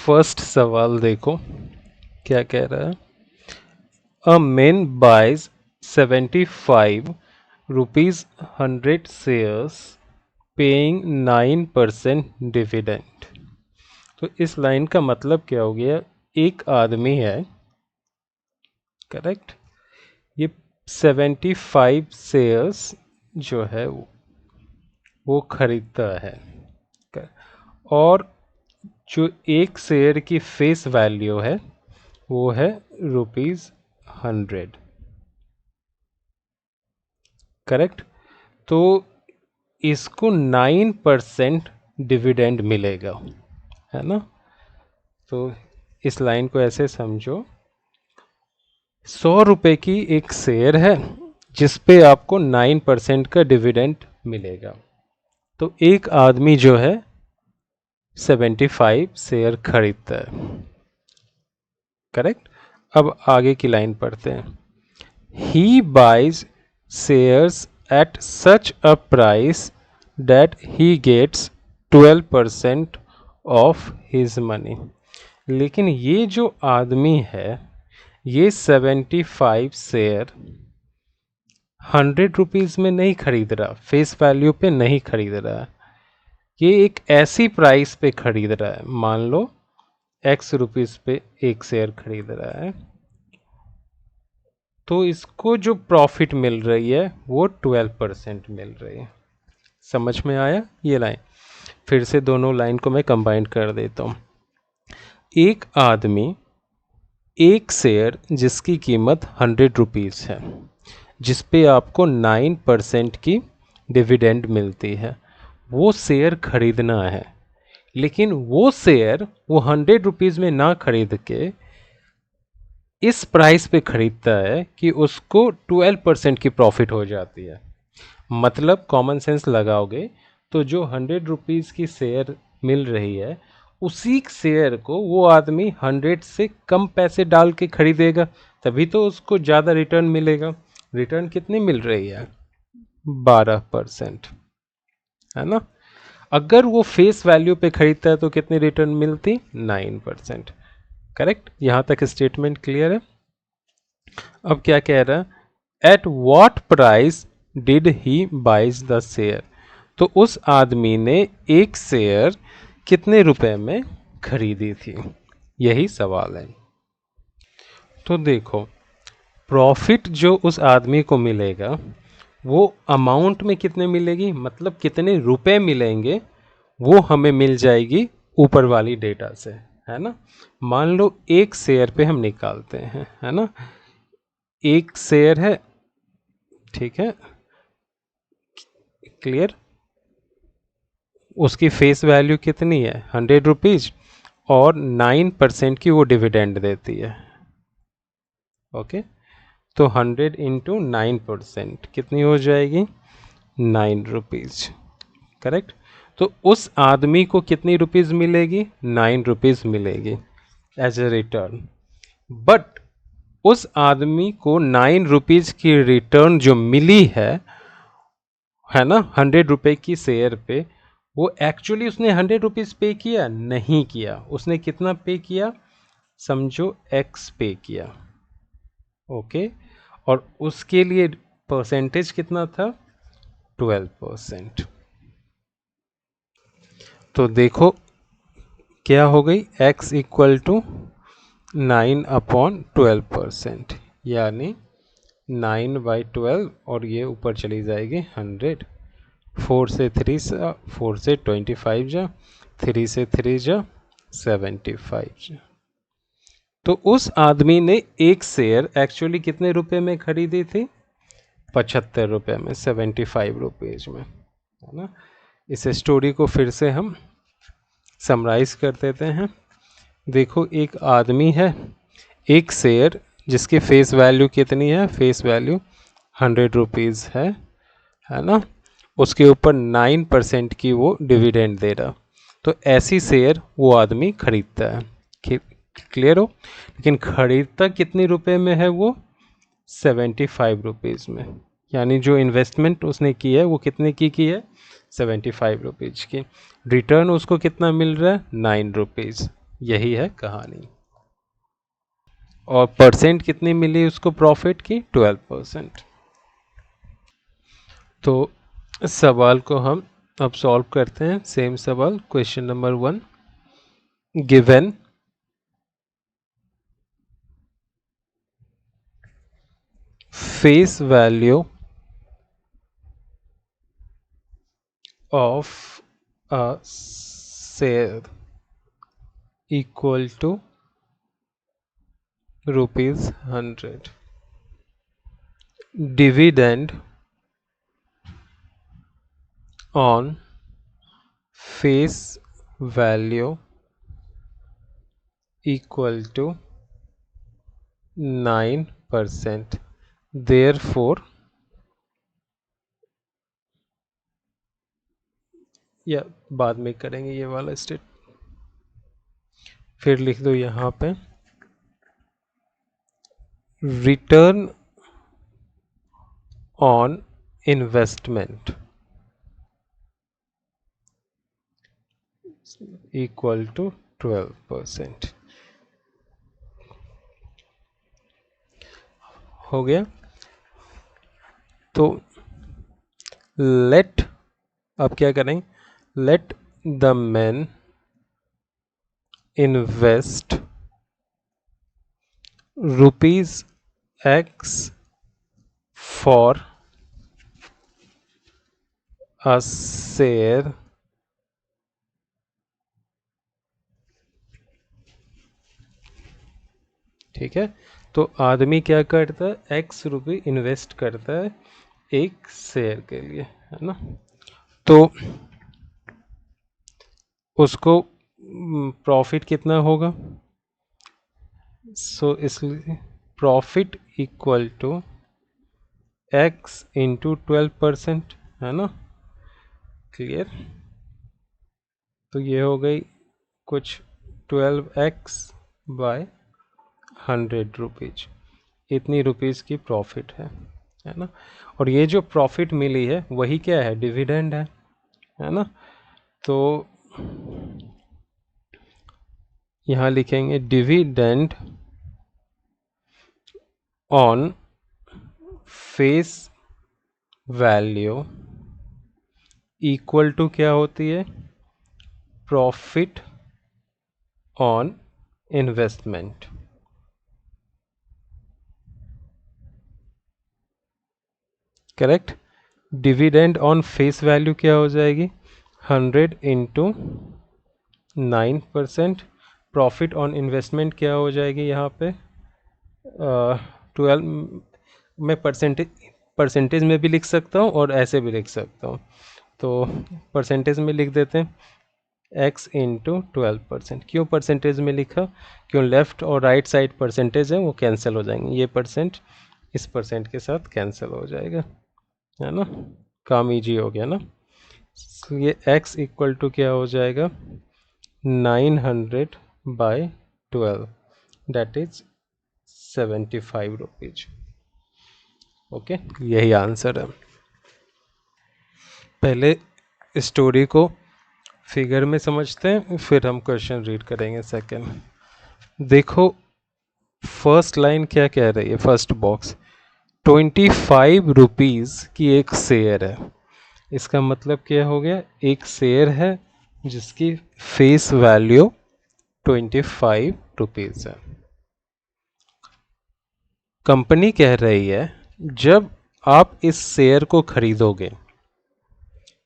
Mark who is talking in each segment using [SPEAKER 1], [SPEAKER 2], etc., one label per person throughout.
[SPEAKER 1] First सवाल देखो क्या कह रहा है। A man buys 75 rupees 100 shares paying 9% dividend. तो इस लाइन का मतलब क्या हो गया, एक आदमी है, करेक्ट, ये 75 शेयर्स जो है वो खरीदता है, और जो एक शेयर की फेस वैल्यू है वो है ₹100, करेक्ट। तो इसको 9% डिविडेंड मिलेगा, है ना। तो इस लाइन को ऐसे समझो, 100 रुपये की एक शेयर है जिस पे आपको 9% का डिविडेंड मिलेगा। तो एक आदमी जो है 75 शेयर खरीदता है, करेक्ट। अब आगे की लाइन पढ़ते हैं। He buys shares at such a price that he gets 12% of his money. लेकिन ये जो आदमी है ये 75 शेयर 100 रुपीज़ में नहीं खरीद रहा, फेस वैल्यू पे नहीं खरीद रहा है, ये एक ऐसी प्राइस पे खरीद रहा है, मान लो x रुपीज़ पे एक शेयर खरीद रहा है, तो इसको जो प्रॉफिट मिल रही है वो 12% मिल रही है। समझ में आया ये लाइन? फिर से दोनों लाइन को मैं कंबाइन कर देता हूँ। एक आदमी एक शेयर जिसकी कीमत 100 रुपीज़ है, जिस पे आपको 9% की डिविडेंड मिलती है, वो शेयर खरीदना है। लेकिन वो शेयर वो 100 रुपीज़ में ना खरीद के इस प्राइस पे खरीदता है कि उसको 12% की प्रॉफिट हो जाती है। मतलब कॉमन सेंस लगाओगे तो जो 100 रुपीज़ की शेयर मिल रही है उसी शेयर को वो आदमी 100 से कम पैसे डाल के खरीदेगा, तभी तो उसको ज़्यादा रिटर्न मिलेगा। रिटर्न कितनी मिल रही है? 12%, है ना। अगर वो फेस वैल्यू पे खरीदता है तो कितनी रिटर्न मिलती? 9%, करेक्ट। यहाँ तक स्टेटमेंट क्लियर है। अब क्या कह रहा है, at what price did he buys the share. तो उस आदमी ने एक शेयर कितने रुपए में खरीदी थी, यही सवाल है। तो देखो, प्रॉफिट जो उस आदमी को मिलेगा वो अमाउंट में कितने मिलेगी, मतलब कितने रुपए मिलेंगे, वो हमें मिल जाएगी ऊपर वाली डेटा से, है ना। मान लो एक शेयर पे हम निकालते हैं, है ना। एक शेयर है, ठीक है, क्लियर। उसकी फेस वैल्यू कितनी है? 100 रुपीज़, और 9% की वो डिविडेंड देती है। ओके, तो 100 इंटू 9% कितनी हो जाएगी? 9 रुपीज़, करेक्ट। तो उस आदमी को कितनी रुपीज़ मिलेगी? 9 रुपीज़ मिलेगी एज ए रिटर्न। बट उस आदमी को 9 रुपीज़ की रिटर्न जो मिली है ना, 100 रुपये की शेयर पे, वो एक्चुअली उसने 100 रुपीज़ पे किया? नहीं किया। उसने कितना पे किया? समझो x पे किया, ओके। और उसके लिए परसेंटेज कितना था? 12%। तो देखो क्या हो गई, x इक्वल टू 9/12%, यानी 9/12, और ये ऊपर चली जाएगी 100। 4 से 3 जा, 4 से 25 जा, 3 से 3 जा, 75 जा। तो उस आदमी ने एक शेयर एक्चुअली कितने रुपए में खरीदी थी? 75 रुपये में, 75 रुपीज़ में, है ना। इस स्टोरी को फिर से हम समराइज कर देते हैं। देखो, एक आदमी है, एक शेयर जिसकी फेस वैल्यू कितनी है? फेस वैल्यू 100 रुपीज़ है ना। उसके ऊपर 9% की वो डिविडेंड दे रहा, तो ऐसी शेयर वो आदमी खरीदता है। क्लियर हो? लेकिन खरीदता कितने रुपए में है वो? 75 रुपीज़ में। यानी जो इन्वेस्टमेंट उसने की है वो कितने की है? 75 रुपीज़ की। रिटर्न उसको कितना मिल रहा है? 9 रुपीज़। यही है कहानी। और परसेंट कितनी मिली उसको प्रॉफिट की? 12%। तो इस सवाल को हम अब सॉल्व करते हैं। सेम सवाल, question number 1, given face value of a share equal to rupees 100. Dividend on face value equal to 9%. Therefore, या बाद में करेंगे ये वाला स्टेट, फिर लिख दो यहाँ पे return on investment equal to 12%। हो गया। तो लेट, अब क्या करें, let the man invest rupees X for a share ठीक है। तो आदमी क्या करता है, एक्स रुपये इन्वेस्ट करता है एक शेयर के लिए, है ना। तो उसको प्रॉफिट कितना होगा, सो इसलिए profit equal to X into 12%, है ना। क्लियर। तो ये हो गई कुछ 12x बाय 100 रुपीज, इतनी रुपीज़ की प्रॉफिट है ना। और ये जो प्रॉफिट मिली है वही क्या है, डिविडेंड है ना। तो यहाँ लिखेंगे dividend on face value equal to क्या होती है, profit on investment. Correct. Dividend on face value क्या हो जाएगी, 100 इंटू 9%। प्रॉफिट ऑन इन्वेस्टमेंट क्या हो जाएगी यहाँ पे 12 मैं परसेंटेज में भी लिख सकता हूँ और ऐसे भी लिख सकता हूँ। तो परसेंटेज में लिख देते हैं x इंटू 12%। क्यों परसेंटेज में लिखा, क्यों लेफ़्ट और राइट साइड परसेंटेज है वो कैंसिल हो जाएंगे, ये परसेंट इस परसेंट के साथ कैंसिल हो जाएगा, है ना। काम इजी हो गया ना। तो ये x इक्वल टू क्या हो जाएगा 900 by 12, that is 75 rupees. Okay, यही आंसर है। पहले स्टोरी को फिगर में समझते हैं, फिर हम क्वेश्चन रीड करेंगे सेकंड। देखो फर्स्ट लाइन क्या कह रही है, फर्स्ट बॉक्स 25 रुपीज़ की एक शेयर है। इसका मतलब क्या हो गया, एक शेयर है जिसकी फेस वैल्यू 25 रुपीज़ है। कंपनी कह रही है जब आप इस शेयर को खरीदोगे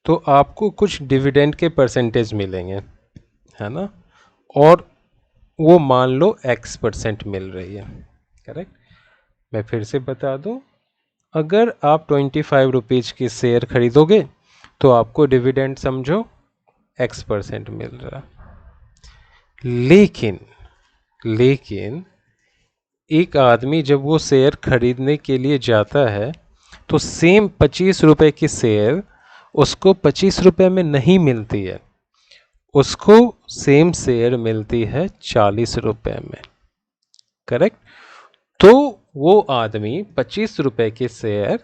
[SPEAKER 1] तो आपको कुछ डिविडेंड के परसेंटेज मिलेंगे, है ना। और वो मान लो x% मिल रही है। करेक्ट। मैं फिर से बता दूं, अगर आप 25 रुपीज़ की शेयर खरीदोगे तो आपको डिविडेंड समझो x% मिल रहा। लेकिन एक आदमी जब वो शेयर खरीदने के लिए जाता है तो सेम 25 रुपए की शेयर उसको 25 रुपए में नहीं मिलती है, उसको सेम शेयर मिलती है 40 रुपए में। करेक्ट। तो वो आदमी 25 रुपए की शेयर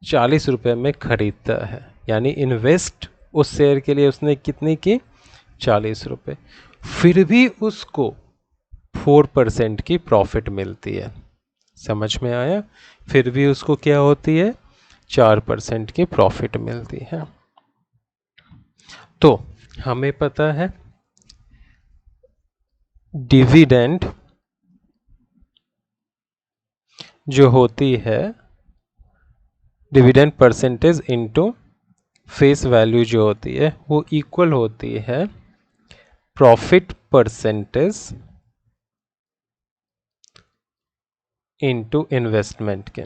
[SPEAKER 1] 40 रुपए में खरीदता है, यानी इन्वेस्ट उस शेयर के लिए उसने कितनी की, 40 रुपए। फिर भी उसको 4% की प्रॉफिट मिलती है। समझ में आया? फिर भी उसको क्या होती है? 4% की प्रॉफिट मिलती है। तो हमें पता है डिविडेंड जो होती है, dividend percentage into face value जो होती है वो इक्वल होती है प्रॉफिट परसेंटेज इनटू इन्वेस्टमेंट के।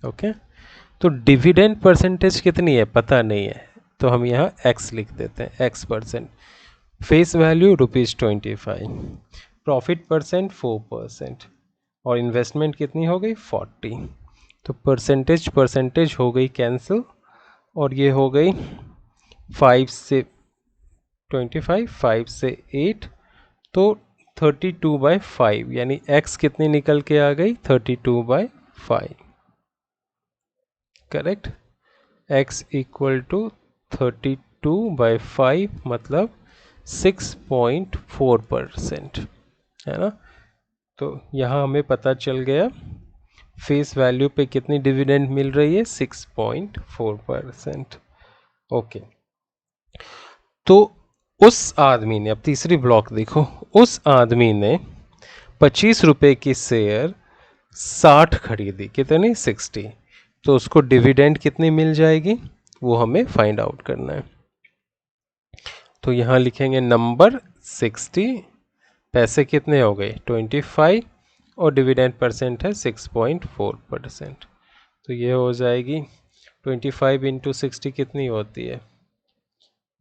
[SPEAKER 1] ओके, तो डिविडेंड परसेंटेज कितनी है पता नहीं है, तो हम यहाँ x लिख देते हैं, x%। Face value ₹25, profit percent 4%, और इन्वेस्टमेंट कितनी हो गई 40। तो परसेंटेज परसेंटेज हो गई कैंसिल, और ये हो गई 5 से 25, 5 से 8, तो 32/5, यानी x कितनी निकल के आ गई 32/5। करेक्ट, x इक्वल टू 32/5 मतलब 6.4%, है ना। तो यहाँ हमें पता चल गया फेस वैल्यू पे कितनी डिविडेंड मिल रही है, 6.4%। ओके, तो उस आदमी ने, अब तीसरी ब्लॉक देखो, उस आदमी ने 25 रुपए की शेयर 60 खरीदी, कितनी 60, तो उसको डिविडेंड कितनी मिल जाएगी वो हमें फाइंड आउट करना है। तो यहाँ लिखेंगे नंबर 60, पैसे कितने हो गए 25, और डिविडेंड परसेंट है 6.4%। तो ये हो जाएगी 25 इंटू 60 कितनी होती है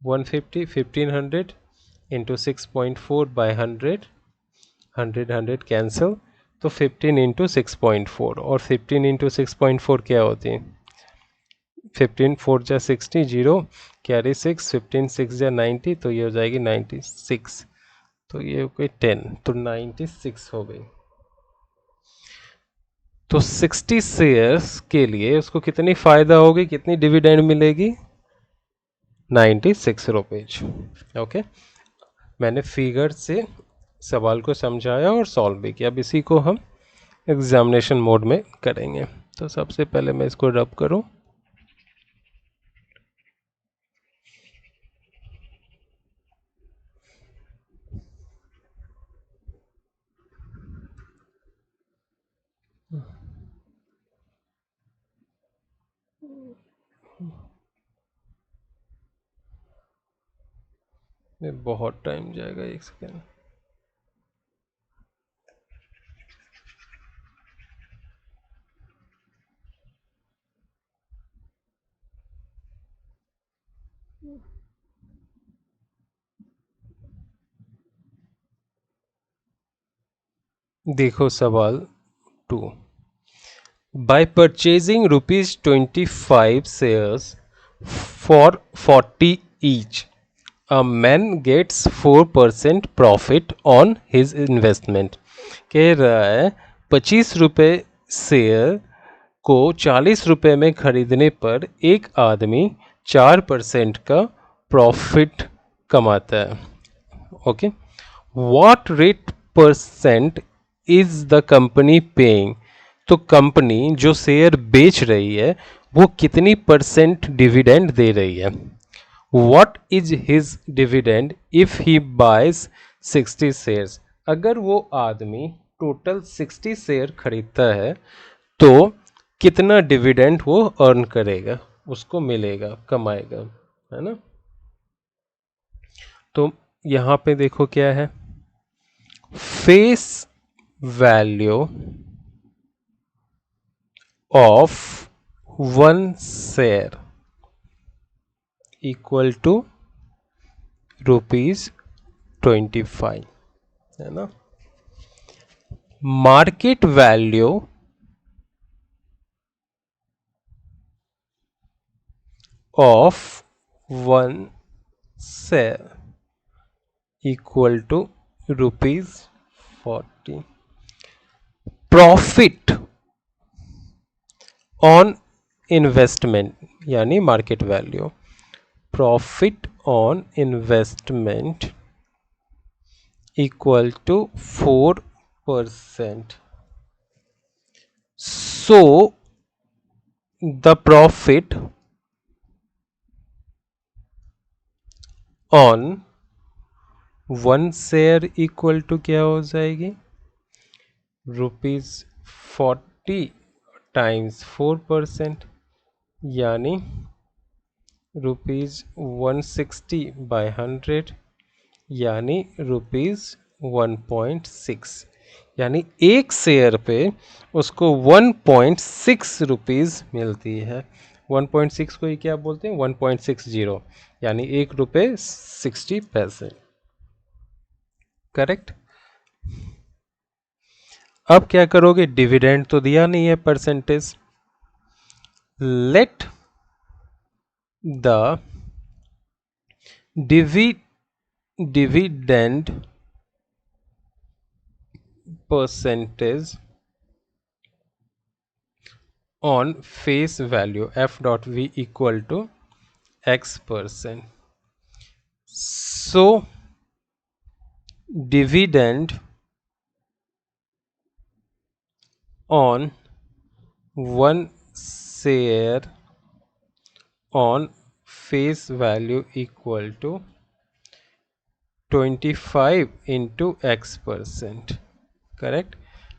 [SPEAKER 1] 150, 1500 इंटू 6.4/100, 100 कैंसिल, तो 15 इंटू 6.4, और 15 इंटू 6.4 क्या होती है 15 4 जा 60, 0 कैरी 6, 15 6 जा 90, तो ये हो जाएगी 96, तो ये हो गई 10, तो 96 हो गई। तो 60 शेयर्स के लिए उसको कितनी फायदा होगी, कितनी डिविडेंड मिलेगी 96 रुपीज। ओके, मैंने फिगर से सवाल को समझाया और सॉल्व भी किया। अब इसी को हम एग्जामिनेशन मोड में करेंगे। तो सबसे पहले मैं इसको रब करूं, बहुत टाइम जाएगा, एक सेकेंड। देखो सवाल 2, by purchasing ₹25 shares for 40 each, a man gets 4% profit on his investment। कह रहा है 25 रुपये शेयर को 40 रुपये में खरीदने पर एक आदमी 4% का प्रॉफिट कमाता है। Okay, what rate percent is the company paying, तो कंपनी जो शेयर बेच रही है वो कितनी परसेंट डिविडेंड दे रही है। What is his dividend if he buys 60 shares, अगर वो आदमी टोटल 60 शेयर खरीदता है तो कितना डिविडेंड वो अर्न करेगा, उसको मिलेगा, कमाएगा, है ना। तो यहाँ पे देखो क्या है, face value of one share equal to ₹25, है ना। Market value of one share equal to ₹40। Profit on investment यानी market value profit on investment equal to 4%. So the profit on one share equal to क्या हो जाएगी, ₹40 times 4%, यानी ₹160/100, यानी ₹1.6, यानी एक शेयर पे उसको 1.6 रुपीज़ मिलती है। 1.6 को ही क्या बोलते हैं, 1.60, यानी ₹1.60। करेक्ट। अब क्या करोगे, डिविडेंड तो दिया नहीं है percentage, late the dividend percentage on face value f.v equal to x%. So dividend on one share on face value equal to 25 into x%. Correct,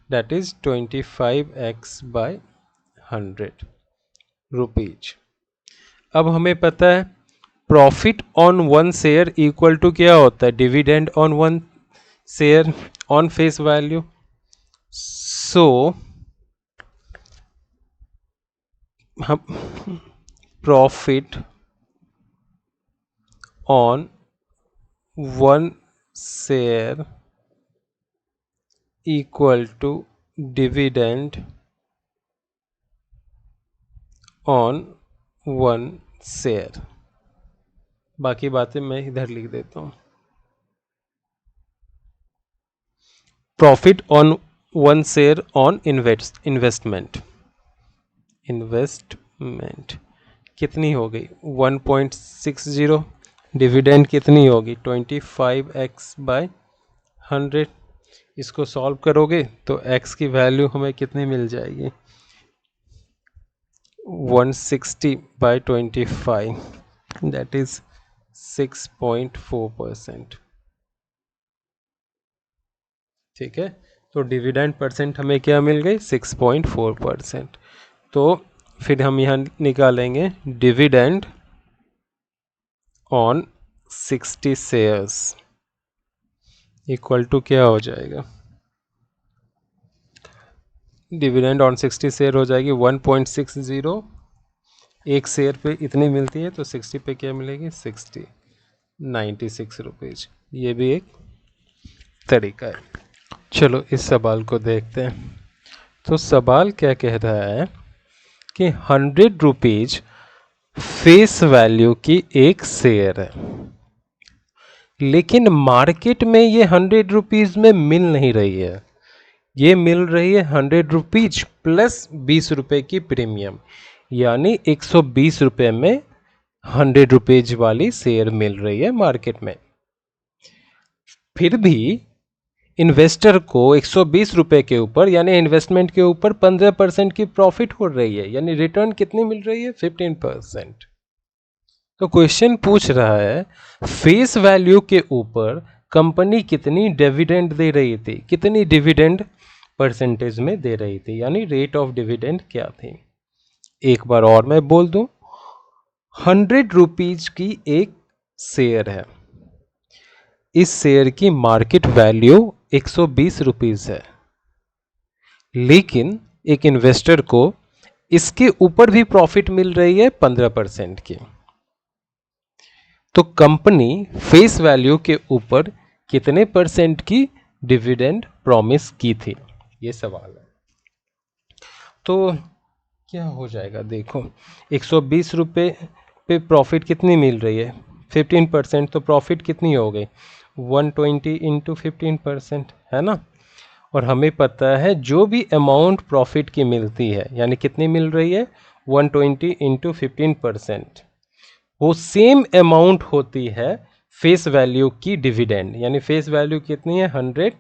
[SPEAKER 1] that is 25x/100 rupees. अब हमें पता है profit on one share equal to क्या होता है, dividend on one share on face value. So हम profit on one share equal to dividend on one share, बाकी बातें मैं इधर लिख देता हूं। Profit on one share on investment कितनी हो गई, 1.60। डिविडेंड कितनी होगी, 25x/100। इसको सॉल्व करोगे तो x की वैल्यू हमें कितनी मिल जाएगी, 160/25, दैट इज 6.4%। ठीक है, तो डिविडेंड परसेंट हमें क्या मिल गई, 6.4%। तो फिर हम यहाँ निकालेंगे dividend on 60 shares equal to क्या हो जाएगा, डिविडेंड ऑन 60 शेयर हो जाएगी 1.60। एक शेयर पे इतनी मिलती है तो 60 पे क्या मिलेगी, 96 रुपीज। ये भी एक तरीका है। चलो इस सवाल को देखते हैं। तो सवाल क्या कह रहा है कि 100 रुपीज फेस वैल्यू की एक शेयर है, लेकिन मार्केट में ये 100 रुपीज में मिल नहीं रही है। ये मिल रही है 100 रुपीज प्लस 20 रुपए की प्रीमियम, यानी 120 रुपए में 100 रुपीज वाली शेयर मिल रही है मार्केट में। फिर भी इन्वेस्टर को 120 रुपए के ऊपर यानी इन्वेस्टमेंट के ऊपर 15% की प्रॉफिट हो रही है, यानी रिटर्न कितनी मिल रही है, 15%। तो क्वेश्चन पूछ रहा है फेस वैल्यू के ऊपर कंपनी कितनी डिविडेंड दे रही थी, कितनी डिविडेंड परसेंटेज में दे रही थी, यानी रेट ऑफ डिविडेंड क्या थी। एक बार और मैं बोल दूं, 100 रुपीज की एक शेयर है, इस शेयर की मार्केट वैल्यू 120 रुपीज है, लेकिन एक इन्वेस्टर को इसके ऊपर भी प्रॉफिट मिल रही है 15% की। तो कंपनी फेस वैल्यू के ऊपर कितने परसेंट की डिविडेंड प्रॉमिस की थी, ये सवाल है। तो क्या हो जाएगा, देखो 120 रुपये पे प्रॉफिट कितनी मिल रही है, 15%, तो प्रॉफिट कितनी हो गई, 120 इंटू 15%, है ना। और हमें पता है जो भी अमाउंट प्रॉफिट की मिलती है, यानी कितनी मिल रही है, 120 इंटू 15%, वो सेम अमाउंट होती है फेस वैल्यू की डिविडेंड, यानी फेस वैल्यू कितनी है 100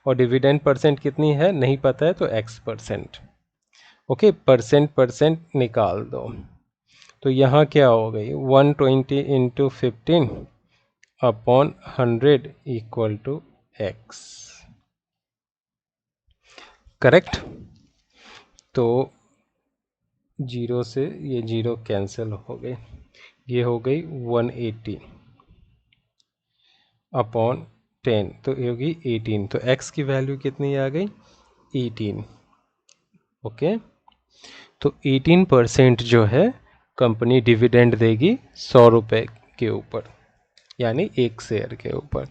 [SPEAKER 1] और डिविडेंड परसेंट कितनी है नहीं पता है तो x%। ओके, परसेंट परसेंट निकाल दो, तो यहाँ क्या हो गई 120 into 15 upon 100 equal to x। Correct. तो जीरो से ये जीरो कैंसिल हो गए, ये हो गई 180 अपॉन 10, तो ये होगी 18, तो x की वैल्यू कितनी आ गई 18। ओके, तो 18% जो है कंपनी डिविडेंड देगी 100 रुपये के ऊपर, यानी एक शेयर के ऊपर।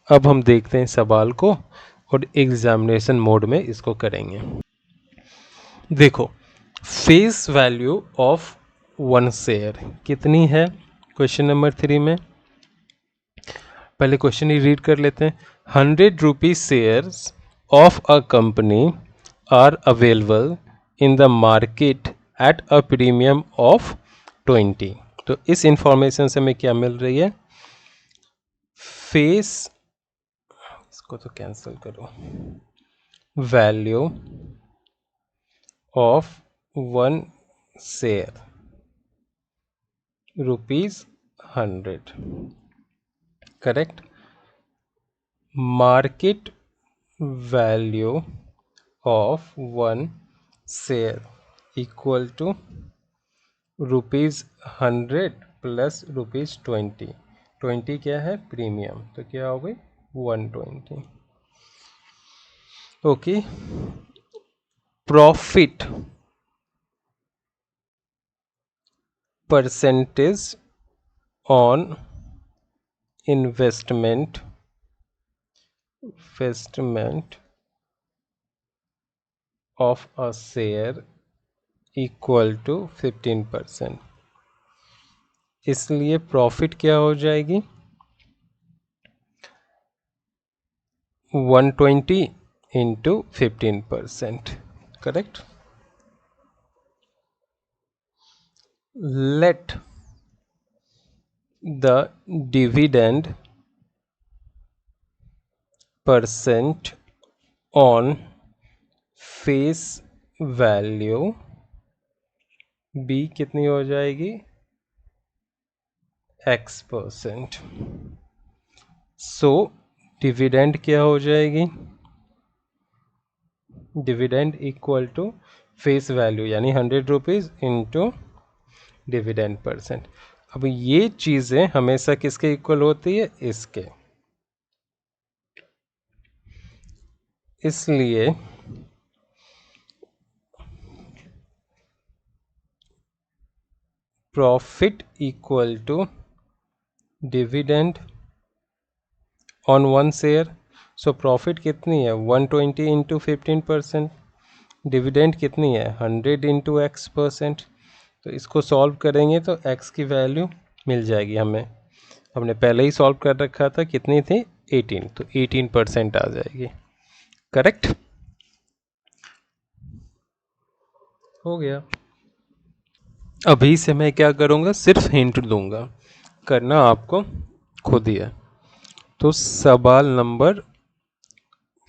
[SPEAKER 1] अब हम देखते हैं सवाल को और एग्जामिनेशन मोड में इसको करेंगे। देखो, face value of one share कितनी है क्वेश्चन नंबर 3 में। पहले क्वेश्चन ही रीड कर लेते हैं। 100 rupees shares of a company are available in the market at a premium of 20। तो इस इंफॉर्मेशन से हमें क्या मिल रही है, फेस, इसको तो कैंसिल करो, value of one share ₹100। Correct. Market value of one share equal to ₹100 plus ₹20। 20 क्या है प्रीमियम, तो क्या हो गई 120। Okay, profit percentage on investment of a share equal to 15%। इसलिए प्रॉफिट क्या हो जाएगी 120 into 15%। Correct. Let the dividend percent on face value be कितनी हो जाएगी x%। सो डिविडेंड क्या हो जाएगी, dividend equal to face value यानी 100 रुपीज़ इंटू डिविडेंड परसेंट। अब ये चीज़ें हमेशा किसके इक्वल होती है, इसके। इसलिए profit equal to dividend on one share. So profit कितनी है 120 इंटू 15%, डिविडेंड कितनी है 100 इंटू x%। तो इसको सॉल्व करेंगे तो x की वैल्यू मिल जाएगी हमें, हमने पहले ही सॉल्व कर रखा था, कितनी थी 18, तो 18% आ जाएगी। करेक्ट हो गया। अभी से मैं क्या करूँगा, सिर्फ हिंट दूंगा, करना आपको खुद ही है। तो सवाल नंबर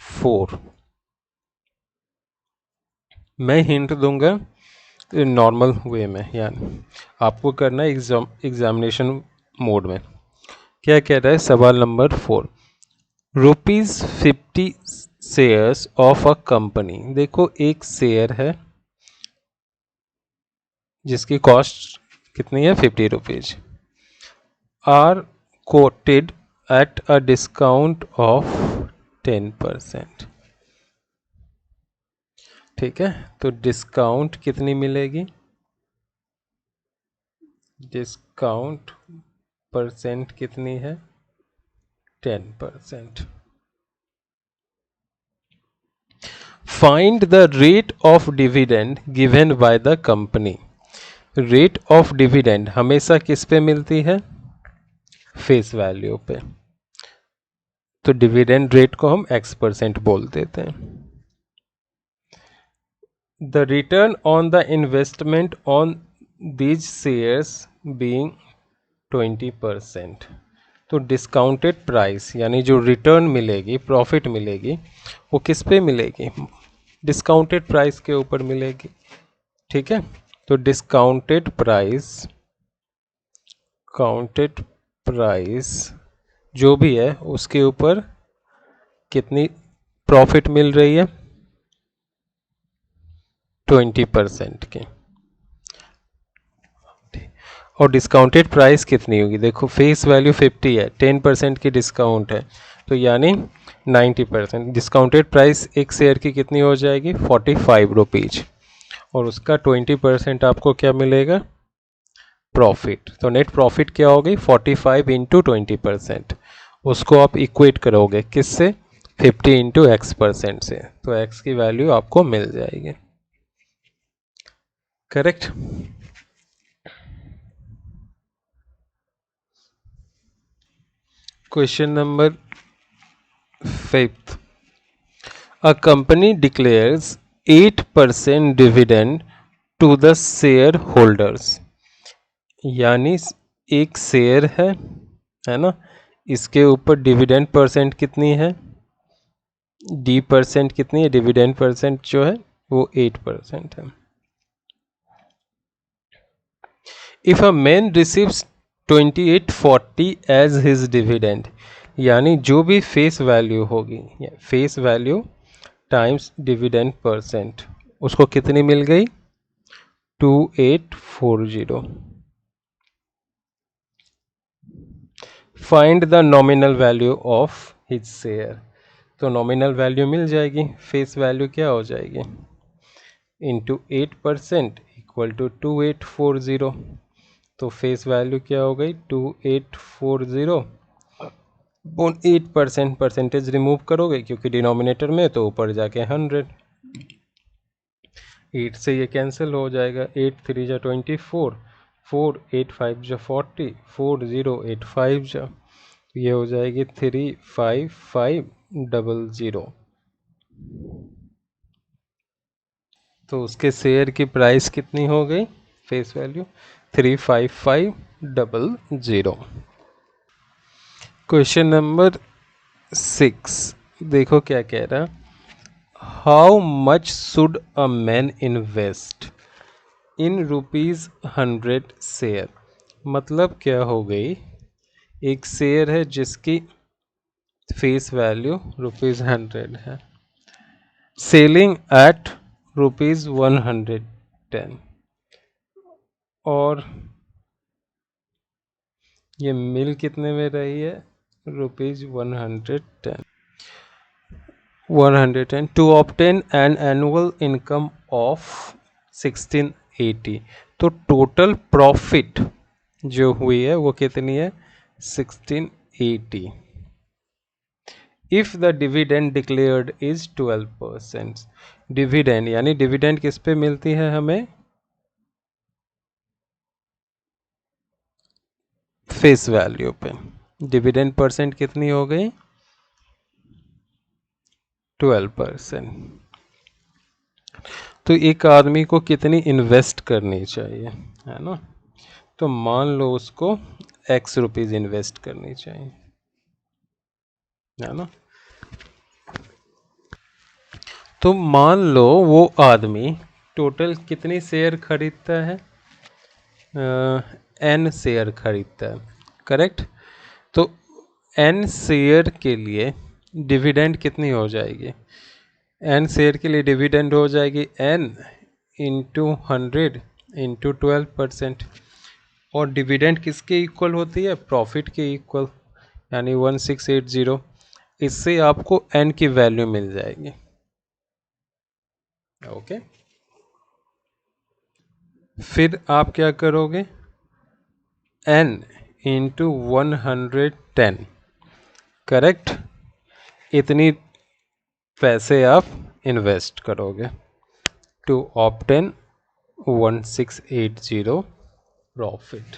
[SPEAKER 1] 4 मैं हिंट दूंगा नॉर्मल वे में, यानी आपको करना है एग्जामिनेशन मोड में। क्या कह रहा है सवाल number 4, ₹50 shares of a company. देखो एक शेयर है जिसकी कॉस्ट कितनी है 50 rupees, are quoted at a discount of 10%। ठीक है, तो डिस्काउंट कितनी मिलेगी, डिस्काउंट परसेंट कितनी है 10%। Find the rate of dividend given by the company. Rate of dividend हमेशा किस पे मिलती है, फेस वैल्यू पे, तो डिविडेंड रेट को हम x% बोल देते हैं। The return on the investment on these shares being 20%। तो डिस्काउंटेड प्राइस यानी जो रिटर्न मिलेगी, प्रॉफिट मिलेगी, वो किस पे मिलेगी? डिस्काउंटेड प्राइस के ऊपर मिलेगी। ठीक है, तो डिस्काउंटेड प्राइस, काउंटेड प्राइस जो भी है उसके ऊपर कितनी प्रॉफिट मिल रही है? 20% की। और डिस्काउंटेड प्राइस कितनी होगी? देखो फेस वैल्यू 50 है, 10% की डिस्काउंट है, तो यानी 90%। डिस्काउंटेड प्राइस एक शेयर की कितनी हो जाएगी? 45 रुपीज, और उसका 20% आपको क्या मिलेगा? प्रॉफिट। तो नेट प्रॉफिट क्या होगी? 45 इंटू 20%। उसको आप इक्वेट करोगे किससे? 50 इंटू x% से, तो x की वैल्यू आपको मिल जाएगी। Correct. Question number 5, a company declares 8% dividend to the shareholders। यानी एक शेयर है ना, इसके ऊपर डिविडेंड परसेंट कितनी है? डी परसेंट कितनी है? डिविडेंड परसेंट जो है वो 8% है। If a man receives 2840 as his dividend, यानी जो भी फेस वैल्यू होगी, face value times dividend percent, उसको कितनी मिल गई? 2840। Find the nominal value of his share. तो नॉमिनल वैल्यू मिल जाएगी, फेस वैल्यू क्या हो जाएगी? Into 8% equal to 2840। तो फेस वैल्यू क्या हो गई? 2840 बोन 8%, परसेंटेज रिमूव करोगे क्योंकि डिनोमिनेटर में, तो ऊपर जाके 100। 8 से ये कैंसिल हो जाएगा, 8 3 जा 24, 4 8 5 जा 40, 4085 जा, ये हो जाएगी 35500। तो उसके शेयर की प्राइस कितनी हो गई? Face value 35500। क्वेश्चन नंबर 6, देखो क्या कह रहा। How much should a man invest in ₹100 share? मतलब क्या हो गई, एक शेयर है जिसकी फेस वैल्यू ₹100 है, सेलिंग एट ₹110, और ये मिल कितने में रही है? ₹110। 110 to obtain an annual income of 1680। तो टोटल प्रॉफिट जो हुई है वो कितनी है? 1680। If the dividend declared is 12%। Dividend यानी डिविडेंड किस पे मिलती है हमें? फेस वैल्यू पे। डिविडेंड परसेंट कितनी हो गई? 12%। तो एक आदमी को कितनी इन्वेस्ट करनी चाहिए, है ना? तो मान लो उसको x रुपीज़ इन्वेस्ट करनी चाहिए, है ना? तो मान लो वो आदमी टोटल कितनी शेयर खरीदता है? n शेयर खरीदता है, करेक्ट? तो n शेयर के लिए डिविडेंड कितनी हो जाएगी? n शेयर के लिए डिविडेंड हो जाएगी n इंटू 100 इंटू 12%। और डिविडेंड किसके इक्वल होती है? प्रॉफिट के इक्वल, यानी 1680। इससे आपको n की वैल्यू मिल जाएगी। ओके, फिर आप क्या करोगे? n into 110, correct? इतनी पैसे आप इन्वेस्ट करोगे टू ऑब्टेन 1680 प्रॉफिट।